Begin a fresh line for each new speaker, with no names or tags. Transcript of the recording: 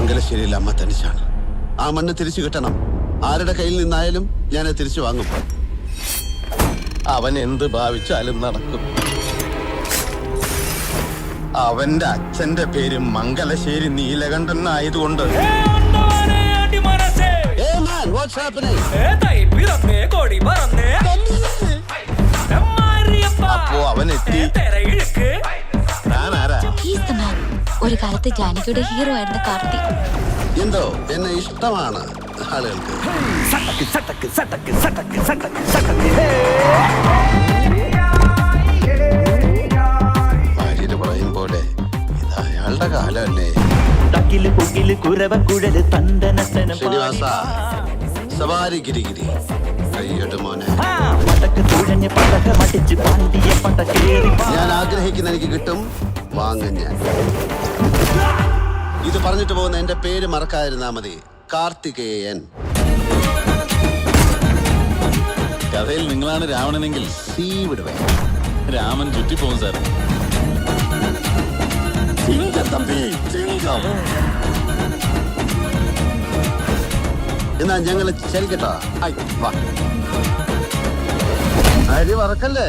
മംഗലശ്ശേരിയിൽ അമ്മ തനിച്ചാണ്. ആ മണ്ണ് തിരിച്ചു കിട്ടണം. ആരുടെ കയ്യിൽ നിന്നായാലും ഞാൻ തിരിച്ചു വാങ്ങും.
അവൻ എന്ത് ഭാവിച്ചാലും നടക്കും. അവന്റെ അച്ഛന്റെ പേര് മംഗലശ്ശേരി നീലകണ്ഠൻ ആയതുകൊണ്ട് അപ്പോ അവൻ എത്തി. ഞാനാരാ?
ഒരു കാലത്ത് ജാനകിയുടെ ഹീറോ ആയിരുന്ന കാർത്തി.
എന്തോ എന്നെ ഇഷ്ടമാണ് ആളുകൾക്ക്. ഭാര്യയുടെ പറയും പോലെ ഇത് അയാളുടെ കാലമല്ലേ. ശ്രീനിവാസ, സവാരി ഗിരിഗിരി കയ്യോട്ട് മോനെ. ഞാൻ ആഗ്രഹിക്കുന്ന എനിക്ക് കിട്ടും, വാങ്ങും ഞാൻ. ഇത് പറഞ്ഞിട്ട് പോകുന്ന എന്റെ പേര് മറക്കാതിരുന്നാ മതി, കാർത്തികേയൻ.
കഥയിൽ നിങ്ങളാണ് രാവണനെങ്കിൽ
വിടുവേ
രാമൻ ചുറ്റിപ്പോകും സാർ.
എന്നാ ഞങ്ങള് ചലിക്കട്ടോ. അരി വറക്കല്ലേ.